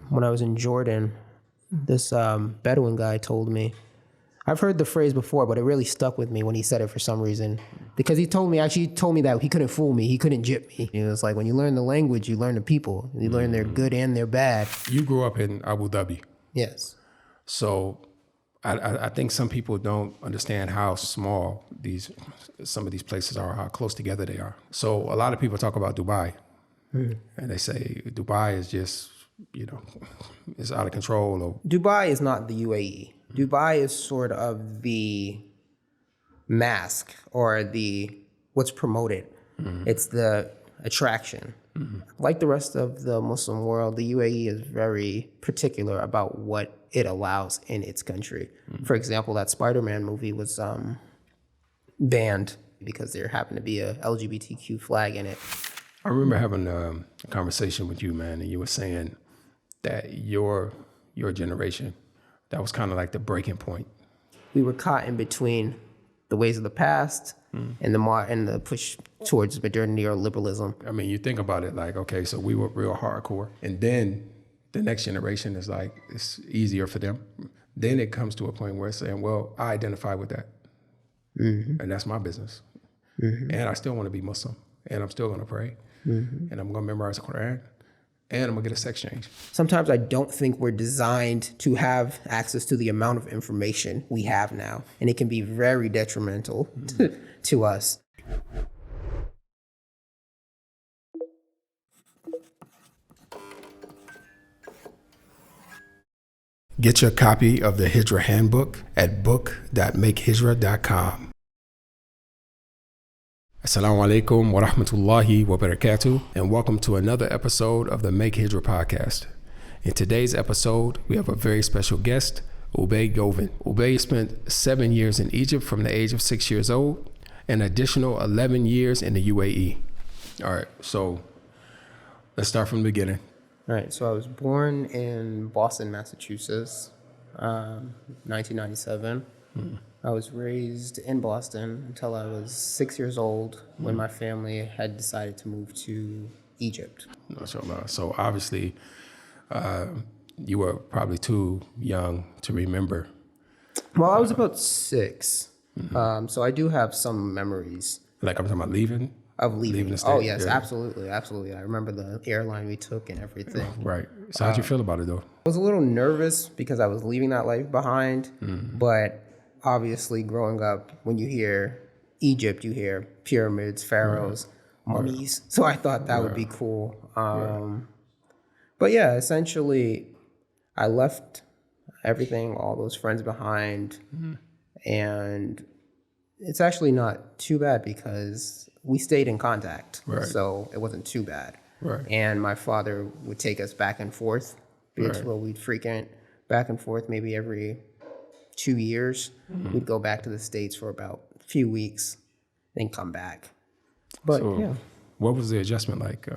when I was in Jordan, this Bedouin guy told me, I've heard the phrase before, but it really stuck with me when he said it for some reason. Because he told me that he couldn't fool me. He couldn't jip me. It was like, when you learn the language, you learn the people. You learn their good and their bad. You grew up in Abu Dhabi. Yes. So I think some people don't understand how small some of these places are, how close together they are. So a lot of people talk about Dubai. And they say Dubai is just, it's out of control. Or Dubai is not the UAE. Dubai is sort of the mask or what's promoted. It's the attraction. Like the rest of the Muslim world, the UAE is very particular about what it allows in its country. For example, that Spider-Man movie was banned because there happened to be a LGBTQ flag in it. I remember having a conversation with you, man, and you were saying that your generation, that was kind of like the breaking point. We were caught in between the ways of the past and the push towards modernity or liberalism. I mean, you think about it like, okay, so we were real hardcore, and then the next generation is like, it's easier for them. Then it comes to a point where it's saying, well, I identify with that, and that's my business. And I still want to be Muslim, and I'm still going to pray, and I'm going to memorize the Quran, and I'm going to get a sex change. Sometimes I don't think we're designed to have access to the amount of information we have now, and it can be very detrimental to us. Get your copy of the Hijrah Handbook at book.makehijrah.com. Assalamu alaikum wa rahmatullahi wa barakatuh, and welcome to another episode of the Make Hijrah podcast. In today's episode, we have a very special guest, Ube Govin. Ube spent 7 years in Egypt from the age of 6 years old, an additional 11 years in the UAE. All right, so let's start from the beginning. All right, so I was born in Boston, Massachusetts, 1997. I was raised in Boston until I was 6 years old when my family had decided to move to Egypt. So obviously, you were probably too young to remember. Well, I was about 6, so I do have some memories. Like I'm talking about leaving? Of leaving the state? Oh, yes, Yeah. absolutely. I remember the airline we took and everything. Right. So how'd you feel about it, though? I was a little nervous because I was leaving that life behind, but obviously growing up, when you hear Egypt, you hear pyramids, pharaohs, mummies. So I thought that would be cool. But yeah, essentially, I left everything, all those friends behind, and it's actually not too bad because we stayed in contact, so it wasn't too bad. Right. And my father would take us back and forth. Well, we'd frequent back and forth maybe every 2 years. We'd go back to the States for about a few weeks, then come back. But So yeah. what was the adjustment like,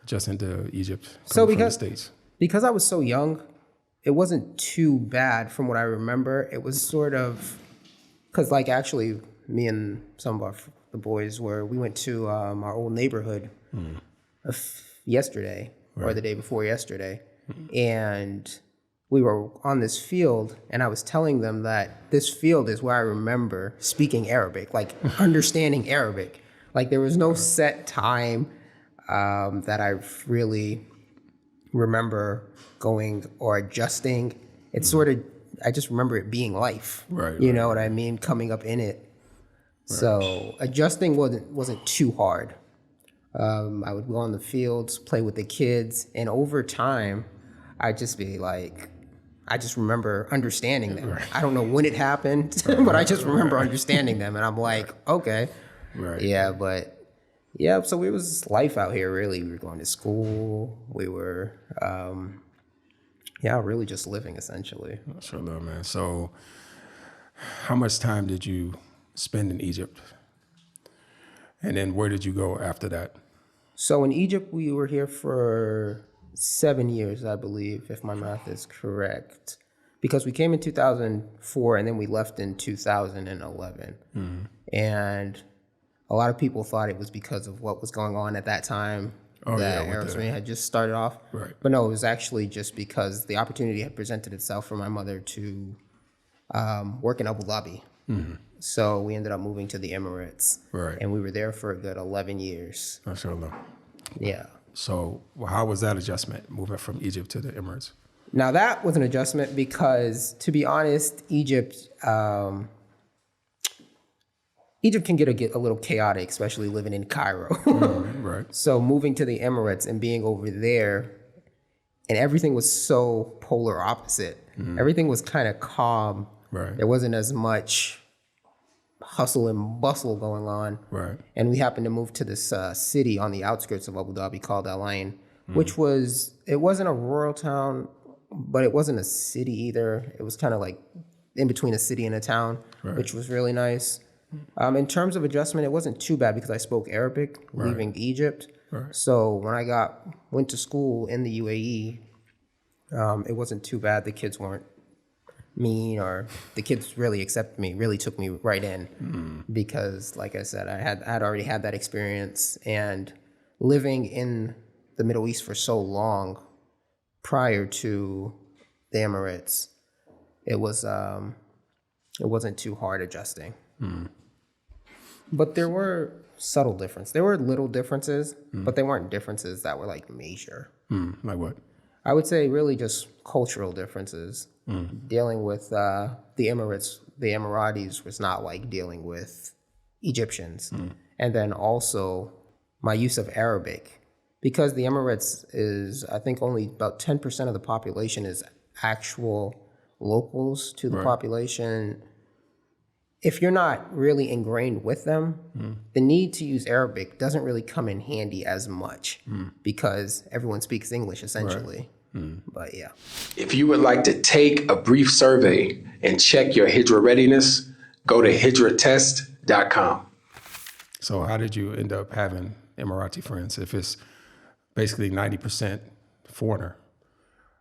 adjusting to Egypt So from the States? Because I was so young, it wasn't too bad from what I remember. It was sort of, because like actually me and some of the boys we went to our old neighborhood yesterday or the day before yesterday. And we were on this field, and I was telling them that this field is where I remember speaking Arabic, like understanding Arabic. Like there was no set time that I really remember going or adjusting. It's sort of, I just remember it being life. You know what I mean? Coming up in it. So adjusting wasn't too hard. I would go on the fields, play with the kids, and over time, I'd just be like, I just remember understanding them. I don't know when it happened, but I just remember understanding them, and I'm like, okay. Yeah, so it was life out here, really. We were going to school. We were, really just living, essentially. Sure, man. So how much time did you spend in Egypt? And then where did you go after that? So in Egypt, we were here for 7 years, I believe, if my math is correct. Because we came in 2004 and then we left in 2011. And a lot of people thought it was because of what was going on at that time that Arab Spring had just started off. Right. But no, it was actually just because the opportunity had presented itself for my mother to work in Abu Dhabi. So we ended up moving to the Emirates. Right. And we were there for a good 11 years. MashaAllah. Yeah. So how was that adjustment, moving from Egypt to the Emirates? Now that was an adjustment because, to be honest, Egypt can get a little chaotic, especially living in Cairo. Right. So moving to the Emirates and being over there, and everything was so polar opposite. Everything was kind of calm. Right. There wasn't as much hustle and bustle going on. Right. And we happened to move to this city on the outskirts of Abu Dhabi called Al Ain, which it wasn't a rural town, but it wasn't a city either. It was kind of like in between a city and a town, which was really nice. In terms of adjustment, it wasn't too bad because I spoke Arabic leaving Egypt. Right. So when I went to school in the UAE, it wasn't too bad. The kids weren't mean, or the kids really accepted me, really took me right in because, like I said, I had already had that experience, and living in the Middle East for so long prior to the Emirates, it wasn't too hard adjusting. But there were subtle differences. There were little differences, but they weren't differences that were like major. Like what? I would say really just cultural differences. Dealing with the Emirates, the Emiratis was not like dealing with Egyptians. And then also my use of Arabic, because the Emirates is, I think, only about 10% of the population is actual locals to the population. If you're not really ingrained with them, the need to use Arabic doesn't really come in handy as much because everyone speaks English essentially. But yeah. If you would like to take a brief survey and check your Hijrah readiness, go to hijrahtest.com. So how did you end up having Emirati friends if it's basically 90% foreigner?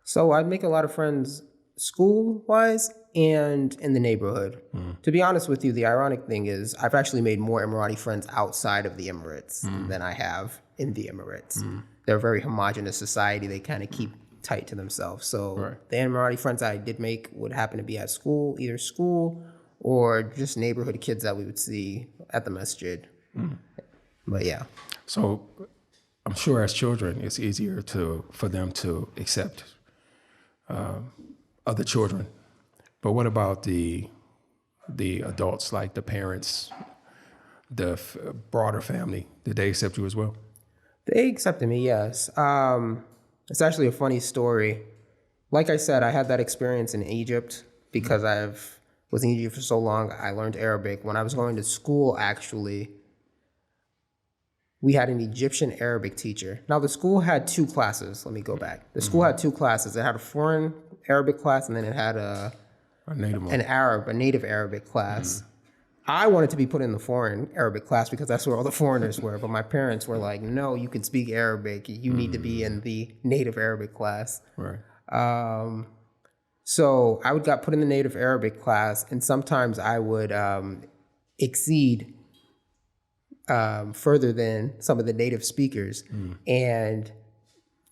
So I'd make a lot of friends school-wise and in the neighborhood. To be honest with you, the ironic thing is I've actually made more Emirati friends outside of the Emirates than I have in the Emirates. They're a very homogenous society. They kind of keep tight to themselves. So the Emirati friends I did make would happen to be at school, either school or just neighborhood kids that we would see at the masjid. But yeah. So I'm sure as children, it's easier for them to accept other children. But what about the adults, like the parents, the broader family? Did they accept you as well? They accepted me, yes. It's actually a funny story. Like I said, I had that experience in Egypt because I was in Egypt for so long. I learned Arabic. When I was going to school, actually, we had an Egyptian Arabic teacher. Now, the school had two classes. Let me go back. The school had two classes. It had a foreign Arabic class, and then it had a native Arabic class. I wanted to be put in the foreign Arabic class because that's where all the foreigners were. But my parents were like, no, you can speak Arabic. You need to be in the native Arabic class. Right. So I got put in the native Arabic class, and sometimes I would exceed further than some of the native speakers. And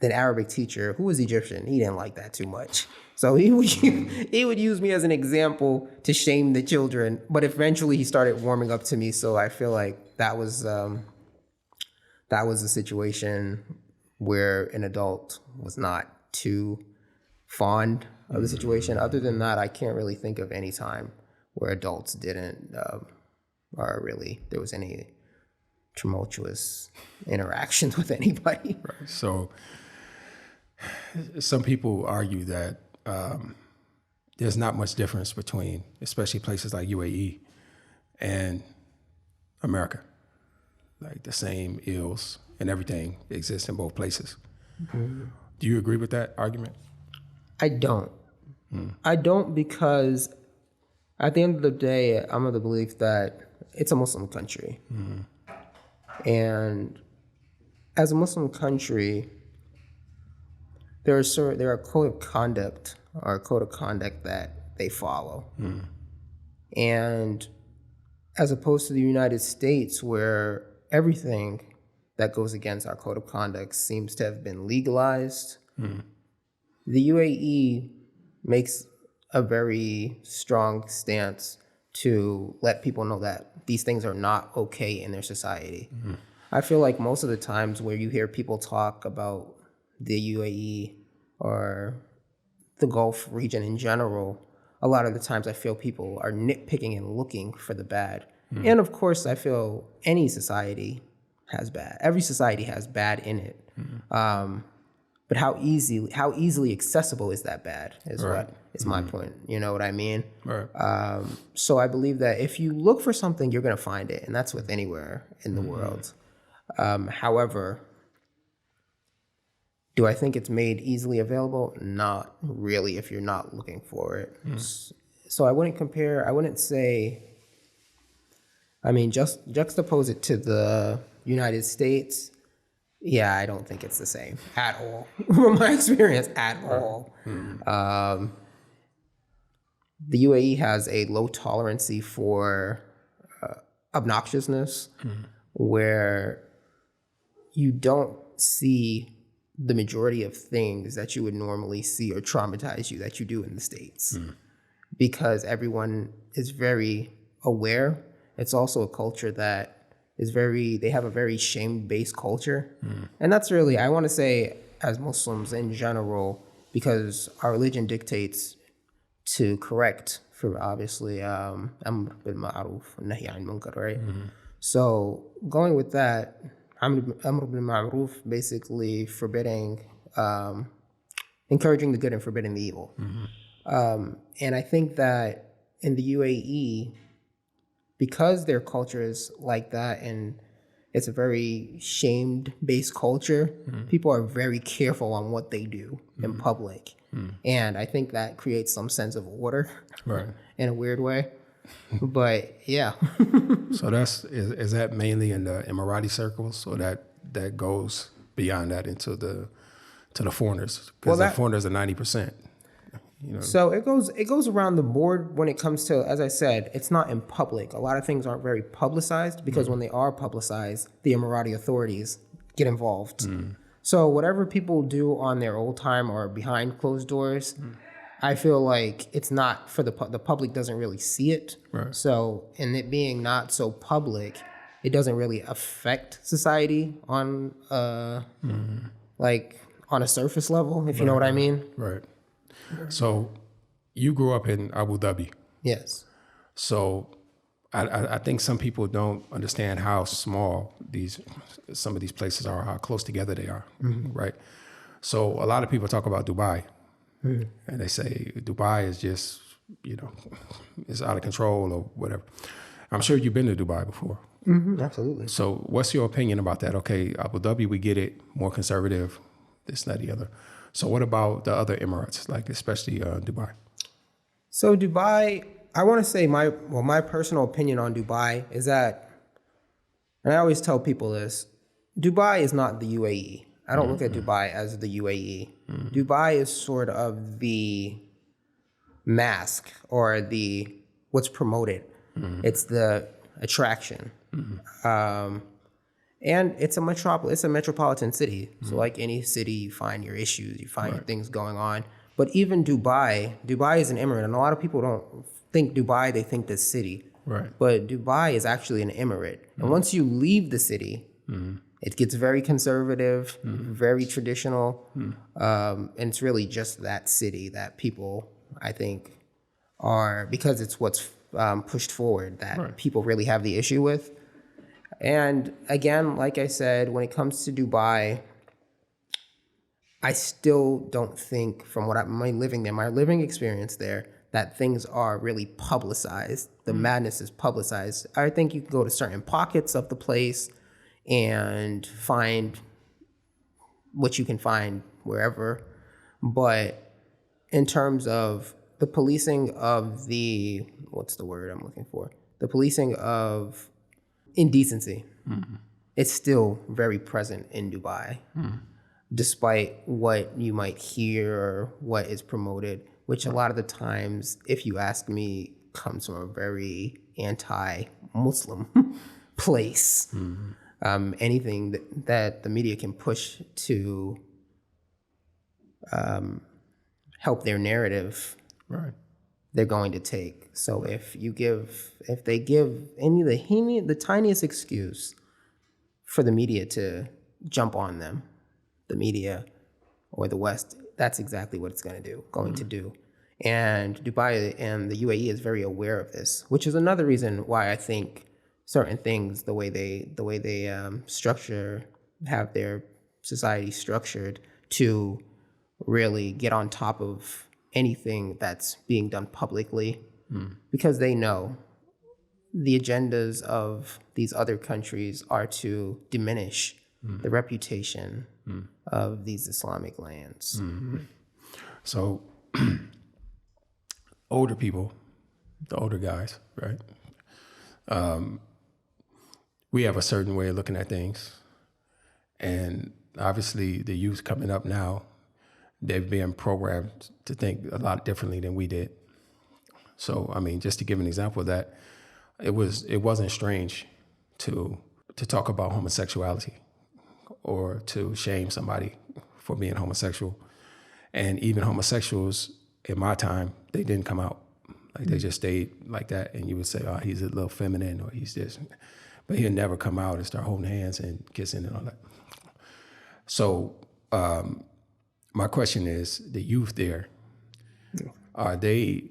the Arabic teacher, who was Egyptian, he didn't like that too much. So he would use me as an example to shame the children. But eventually he started warming up to me. So I feel like that was a situation where an adult was not too fond of the situation. Other than that, I can't really think of any time where adults didn't, or really there was any tumultuous interactions with anybody. Right. So some people argue that there's not much difference between, especially places like UAE and America. Like the same ills and everything exists in both places. Do you agree with that argument? I don't. I don't, because at the end of the day, I'm of the belief that it's a Muslim country. And as a Muslim country, there are a code of conduct that they follow. And as opposed to the United States, where everything that goes against our code of conduct seems to have been legalized. The UAE makes a very strong stance to let people know that these things are not okay in their society. I feel like most of the times where you hear people talk about the UAE or the Gulf region in general, a lot of the times I feel people are nitpicking and looking for the bad. And of course, I feel any society has bad. Every society has bad in it. But how easily accessible is that bad is what is my point. You know what I mean? Right. So I believe that if you look for something, you're going to find it. And that's with anywhere in the world. However, do I think it's made easily available? Not really if you're not looking for it. So I wouldn't say, just juxtapose it to the United States. Yeah, I don't think it's the same at all, from my experience, at all. The UAE has a low tolerancy for obnoxiousness, where you don't see the majority of things that you would normally see or traumatize you that you do in the States, because everyone is very aware. It's also a culture that they have a very shame-based culture. And that's really, I want to say, as Muslims in general, because our religion dictates to correct for, obviously, amr bil ma'ruf, nahy an munkar, right? So going with that, amr bil ma'ruf, basically encouraging the good and forbidding the evil. And I think that in the UAE, because their culture is like that and it's a very shame-based culture, people are very careful on what they do in public. And I think that creates some sense of order in a weird way. But yeah. So is that mainly in the Emirati circles, or that goes beyond that into the foreigners? Because the foreigners are 90%. So it goes around the board when it comes to, as I said, it's not in public. A lot of things aren't very publicized, because when they are publicized, the Emirati authorities get involved. So whatever people do on their old time or behind closed doors, I feel like it's not for the public doesn't really see it. So in it being not so public, it doesn't really affect society on like on a surface level, if you know what I mean. Right. So you grew up in Abu Dhabi. Yes. So I think some people don't understand how small some of these places are, how close together they are, right? So a lot of people talk about Dubai, and they say Dubai is just, it's out of control or whatever. I'm sure you've been to Dubai before. Absolutely. So what's your opinion about that? Okay, Abu Dhabi, we get it, more conservative, this, that, the other. So what about the other Emirates, like especially Dubai? So Dubai, I want to say my personal opinion on Dubai is that, and I always tell people this, Dubai is not the UAE. I don't look at Dubai as the UAE. Dubai is sort of the mask or what's promoted. It's the attraction. And it's a metropolitan city. So like any city, you find your issues, you find things going on. But even Dubai is an emirate. And a lot of people don't think Dubai, they think the city. Right. But Dubai is actually an emirate. And once you leave the city, it gets very conservative, very traditional. And it's really just that city that people, I think, because it's what's pushed forward that people really have the issue with. And again, like I said, when it comes to Dubai, I still don't think, from my living experience there, that things are really publicized. The madness is publicized. I think you can go to certain pockets of the place and find what you can find wherever. But in terms of the policing of what's the word I'm looking for? The policing of indecency. It's still very present in Dubai, despite what you might hear or what is promoted, which a lot of the times, if you ask me, comes from a very anti-Muslim place. anything that the media can push to help their narrative, Right. they're going to take. So if they give the tiniest excuse for the media to jump on them, the media or the West, that's exactly what it's going to do. And Dubai and the UAE is very aware of this, which is another reason why I think certain things, the way they have their society structured to really get on top of anything that's being done publicly, because they know the agendas of these other countries are to diminish the reputation of these Islamic lands. So older people, the older guys, right? We have a certain way of looking at things. And obviously the youth coming up now, they've been programmed to think a lot differently than we did. So, I mean, just to give an example of that, it wasn't strange to talk about homosexuality or to shame somebody for being homosexual. And even homosexuals in my time, they didn't come out. Like they just stayed like that. And you would say, oh, he's a little feminine or he's this. But he'll never come out and start holding hands and kissing and all that. So my question is, the youth there, are they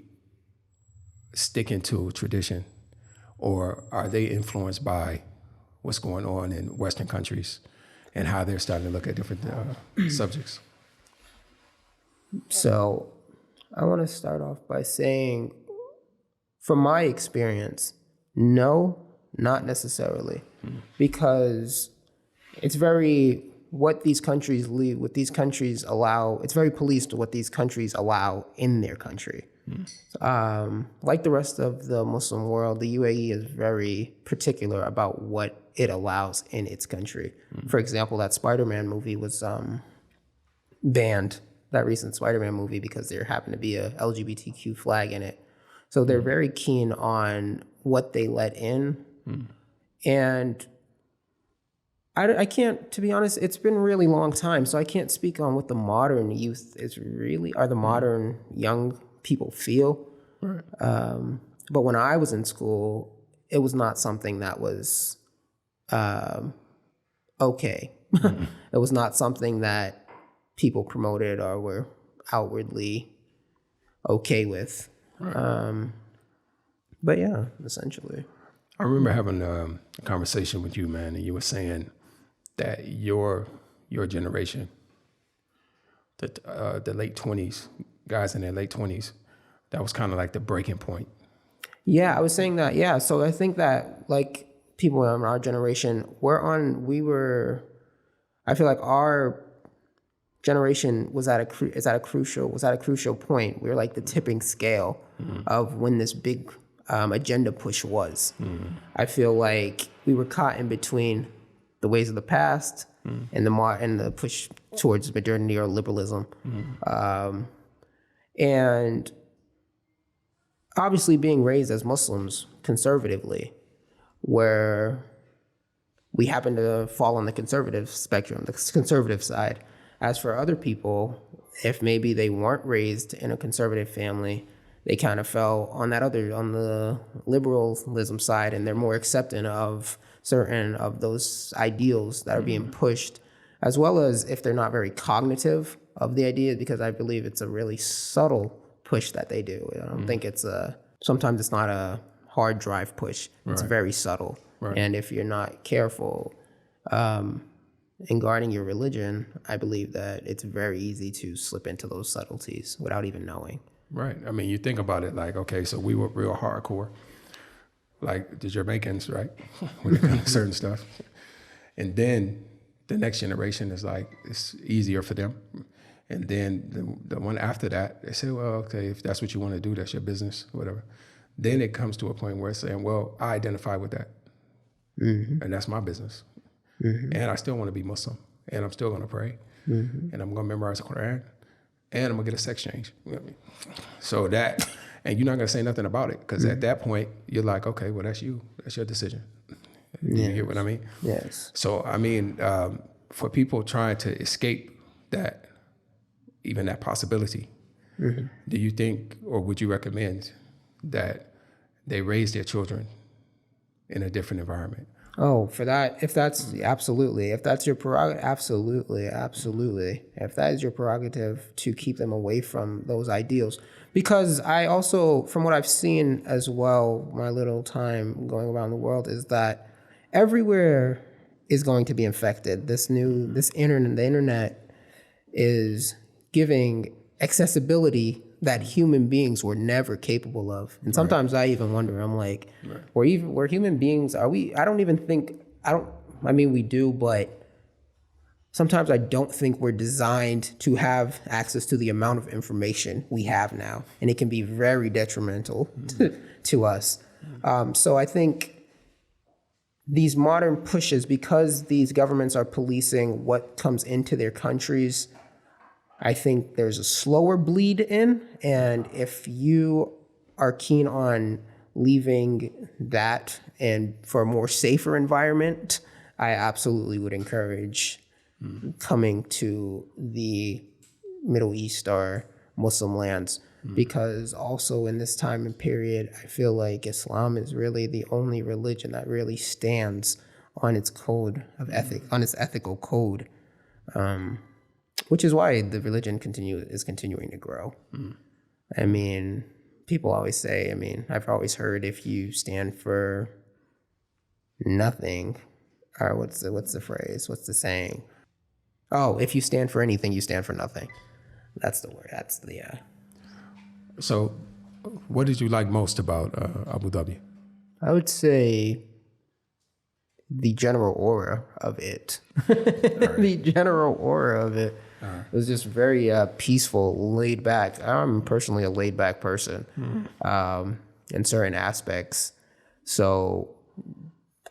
sticking to tradition or are they influenced by what's going on in Western countries and how they're starting to look at different subjects? So I want to start off by saying, from my experience, no, not necessarily, because it's very what these countries allow. It's very policed what these countries allow in their country. Like the rest of the Muslim world, the UAE is very particular about what it allows in its country. For example, that Spider-Man movie was banned, that recent Spider-Man movie, because there happened to be a LGBTQ flag in it. So they're very keen on what they let in. And I can't, to be honest, it's been a really long time, so I can't speak on what the modern youth the modern young people feel. Right. But when I was in school, it was not something that was okay. It was not something that people promoted or were outwardly okay with. Right. But yeah, essentially. I remember having a conversation with you, man, and you were saying that your generation, the late 20s, guys in their late 20s, that was kind of like the breaking point. Yeah, I was saying that. Yeah, so I think that like people in our generation, I feel like our generation was at a crucial point. We were like the tipping scale of when this big agenda push was. I feel like we were caught in between the ways of the past and the push towards modernity or liberalism. And obviously being raised as Muslims conservatively, where we happen to fall on the conservative spectrum, the conservative side. As for other people, if maybe they weren't raised in a conservative family, they kind of fell on the liberalism side, and they're more accepting of certain of those ideals that are being pushed, as well as if they're not very cognitive of the idea, because I believe it's a really subtle push that they do. I don't think sometimes it's not a hard drive push. It's very subtle. Right. And if you're not careful in guarding your religion, I believe that it's very easy to slip into those subtleties without even knowing. Right. I mean, you think about it like, okay, so we were real hardcore, like the Jamaicans, right? When it comes to certain stuff. And then the next generation is like, it's easier for them. And then the one after that, they say, well, okay, if that's what you want to do, that's your business, whatever. Then it comes to a point where it's saying, well, I identify with that. And that's my business. And I still want to be Muslim. And I'm still going to pray. And I'm going to memorize the Quran. And I'm going to get a sex change. You know what I mean? So that, and you're not going to say nothing about it. Because at that point, you're like, okay, well, that's you. That's your decision. Do you hear what I mean? Yes. So, I mean, for people trying to escape that, even that possibility, do you think, or would you recommend that they raise their children in a different environment? Oh, for that, if that's absolutely, if that's your prerogative, absolutely, absolutely. If that is your prerogative to keep them away from those ideals. Because I also, from what I've seen as well, my little time going around the world, is that everywhere is going to be infected. The internet is giving accessibility that human beings were never capable of. And sometimes I even wonder, I'm like, we're human beings, are we? I mean, we do, but sometimes I don't think we're designed to have access to the amount of information we have now. And it can be very detrimental to us. So I think these modern pushes, because these governments are policing what comes into their countries, I think there's a slower bleed in, and if you are keen on leaving that and for a more safer environment, I absolutely would encourage coming to the Middle East or Muslim lands, because also in this time and period, I feel like Islam is really the only religion that really stands on its code of ethic, on its ethical code. Which is why the religion is continuing to grow. I mean, people always say, I've always heard, if you stand for nothing, or what's the phrase? What's the saying? Oh, if you stand for anything, you stand for nothing. That's the word. That's the. So, what did you like most about Abu Dhabi? I would say the general aura of it. The general aura of it. It was just very peaceful, laid back. I'm personally a laid back person in certain aspects. So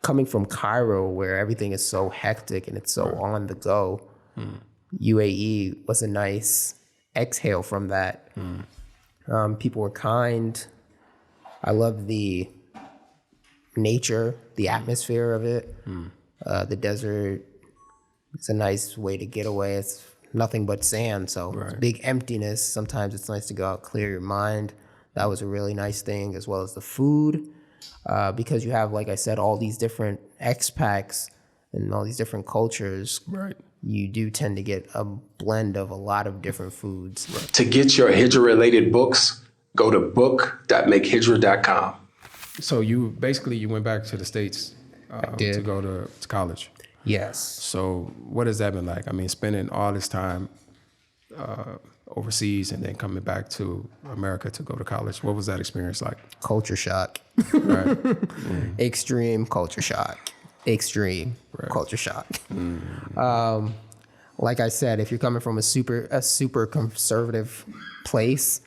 coming from Cairo, where everything is so hectic and it's so on the go, UAE was a nice exhale from that. People were kind. I love the nature, the atmosphere of it. The desert, it's a nice way to get away. It's nothing but sand, so big emptiness. Sometimes it's nice to go out, clear your mind. That was a really nice thing, as well as the food, because you have, like I said, all these different expats and all these different cultures. You do tend to get a blend of a lot of different foods. To get your Hijrah-related books, go to book.makehijrah.com. So you went back to the States to go to college. Yes. So what has that been like? I mean, spending all this time overseas and then coming back to America to go to college. What was that experience like? Culture shock. Extreme culture shock. Extreme culture shock. Like I said, if you're coming from a super conservative place,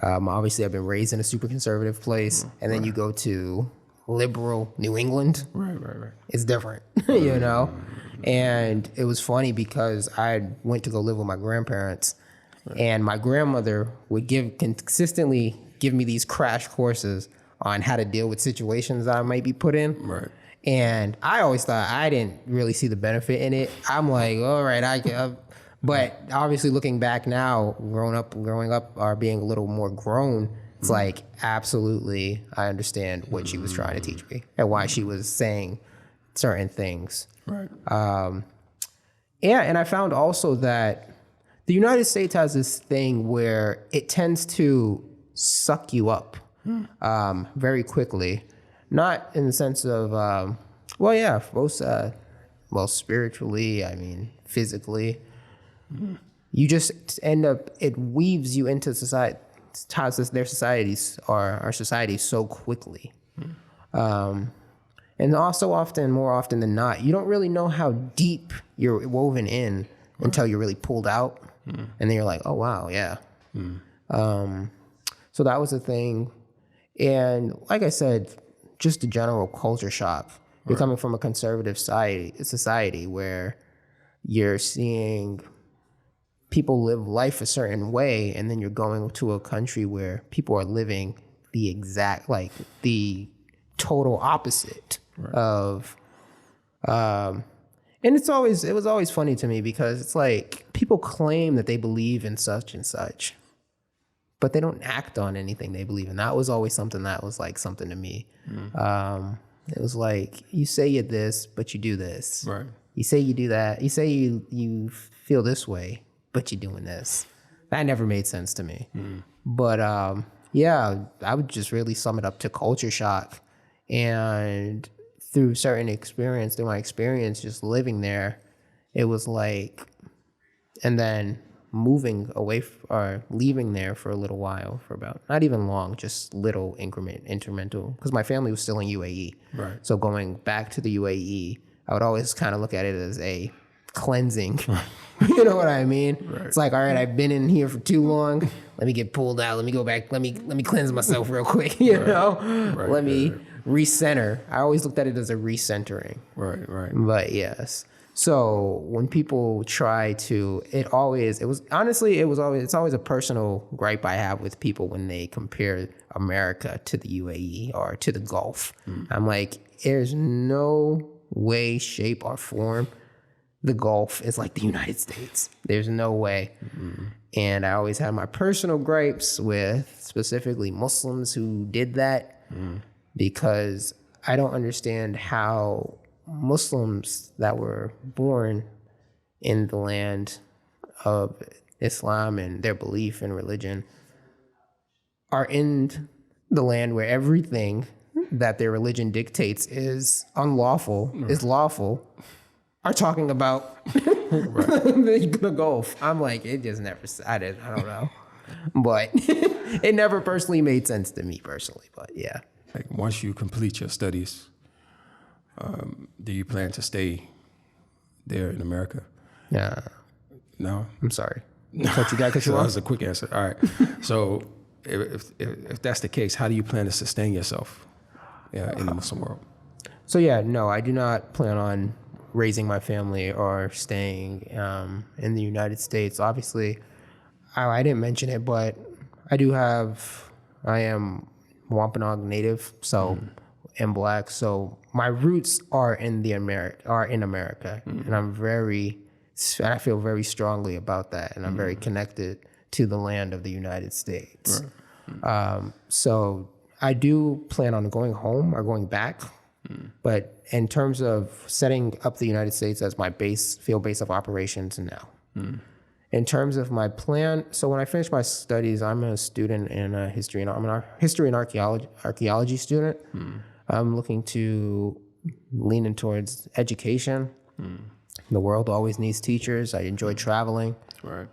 obviously I've been raised in a super conservative place, and then you go to liberal New England. It's different, you know? And it was funny because I went to go live with my grandparents, and my grandmother would consistently give me these crash courses on how to deal with situations that I might be put in. And I always thought I didn't really see the benefit in it. I'm like, all right, but obviously looking back now, growing up or being a little more grown, it's like, absolutely, I understand what she was trying to teach me and why she was saying certain things. And I found also that the United States has this thing where it tends to suck you up very quickly. Not in the sense of, both spiritually, physically. You just end up, it weaves you into society, their societies or our society so quickly. And also more often than not, you don't really know how deep you're woven in until you're really pulled out. And then you're like, oh, wow, yeah. So that was a thing. And like I said, just a general culture shock. You're coming from a conservative society where you're seeing people live life a certain way, and then you're going to a country where people are living the total opposite. of, and it was always funny to me because it's like people claim that they believe in such and such, but they don't act on anything they believe in. That was always something that was like something to me. It was like, you say you're this, but you do this. Right. You say you do that. You say you feel this way, but you're doing this. That never made sense to me. But yeah, I would just really sum it up to culture shock. And through my experience just living there, it was like, and then moving away or leaving there for a little while, for about, not even long, just little incremental, because my family was still in UAE. Right. So going back to the UAE, I would always kind of look at it as a cleansing. You know what I mean? Right. It's like, all right, I've been in here for too long. Let me get pulled out. Let me go back. Let me cleanse myself real quick. You know? Right. Let me recenter. I always looked at it as a recentering. Right. But yes. So when people try to, it's always a personal gripe I have with people when they compare America to the UAE or to the Gulf. I'm like, there's no way, shape, or form the Gulf is like the United States. There's no way. And I always had my personal gripes with specifically Muslims who did that because I don't understand how Muslims that were born in the land of Islam and their belief in religion are in the land where everything that their religion dictates is unlawful, is lawful, are talking about the Gulf. I'm like, it just never, I don't know. But it never personally made sense to me personally, but yeah. Like once you complete your studies, do you plan to stay there in America? Yeah. No? I'm sorry. Cut you So that was a quick answer. All right. So if that's the case, how do you plan to sustain yourself in the Muslim world? So yeah, no, I do not plan on raising my family or staying in the United States. Obviously, I didn't mention it, but I am Wampanoag native, so and Black. So my roots are in America, and I feel very strongly about that, and I'm very connected to the land of the United States. Right. So I do plan on going home or going back, but in terms of setting up the United States as my field base of operations, no. In terms of my plan, so when I finish my studies, I'm a student in history, and I'm a history and archaeology student. I'm looking to lean in towards education. The world always needs teachers. I enjoy traveling. Right.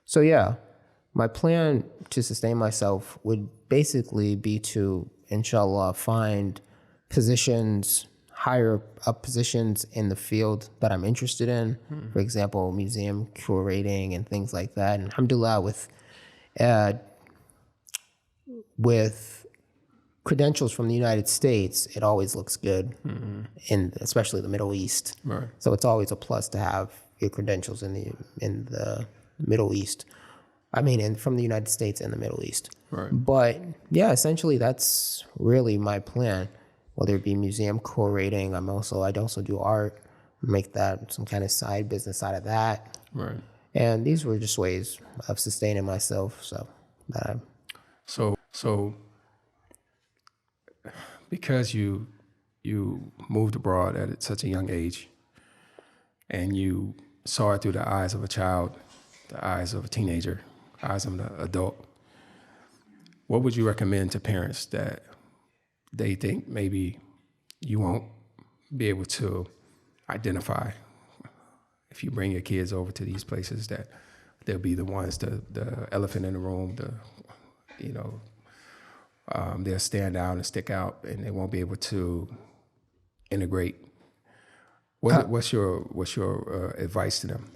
So yeah, my plan to sustain myself would basically be to, inshallah, find positions, higher up positions in the field that I'm interested in. For example, museum curating and things like that. And alhamdulillah, with credentials from the United States, it always looks good, in especially the Middle East. Right. So it's always a plus to have your credentials in the Middle East. I mean, from the United States and the Middle East. Right. But yeah, essentially that's really my plan. Whether it be museum curating, I'd also do art, make that some kind of side business out of that. Right. And these were just ways of sustaining myself. So because you moved abroad at such a young age, and you saw it through the eyes of a child, the eyes of a teenager, eyes of an adult, what would you recommend to parents that they think maybe you won't be able to identify if you bring your kids over to these places, that they'll be the ones, the elephant in the room, they'll stand out and stick out, and they won't be able to integrate? What's your advice to them?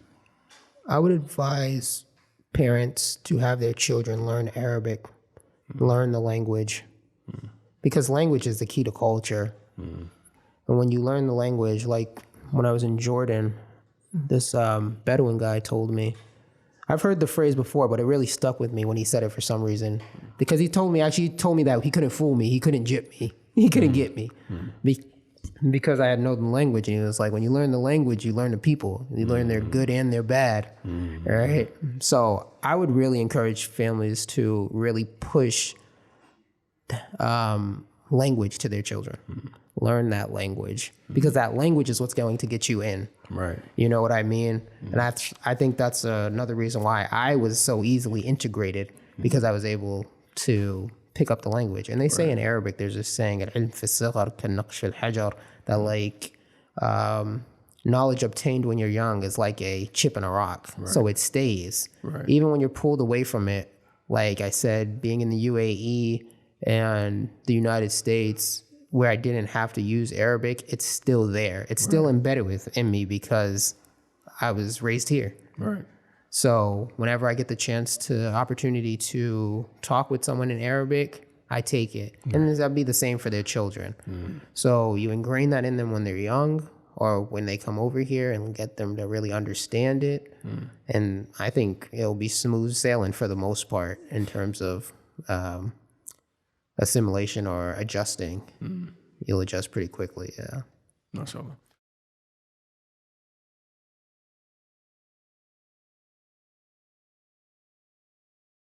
I would advise parents to have their children learn Arabic, learn the language, because language is the key to culture. And when you learn the language, like when I was in Jordan, this Bedouin guy told me, I've heard the phrase before, but it really stuck with me when he said it for some reason, because he told me that he couldn't fool me. He couldn't jip me. He couldn't get me because I had no language. And he was like, when you learn the language, you learn the people. You learn their good and their bad. Right? So I would really encourage families to really push language to their children. Learn that language because that language is what's going to get you in. Right. You know what I mean? And I think that's another reason why I was so easily integrated because I was able to pick up the language. And they say in Arabic, there's this saying, "Al-ilm fi as-sighar ka-naqsh al-hajar," that like knowledge obtained when you're young is like a chip in a rock. So it stays. Even when you're pulled away from it, like I said, being in the UAE and the United States, where I didn't have to use Arabic, it's still there. It's still embedded within me because I was raised here. Right. So whenever I get the opportunity to talk with someone in Arabic, I take it. And that'd be the same for their children. So you ingrain that in them when they're young or when they come over here and get them to really understand it. And I think it'll be smooth sailing for the most part in terms of assimilation or adjusting. You'll adjust pretty quickly, yeah. MashaAllah.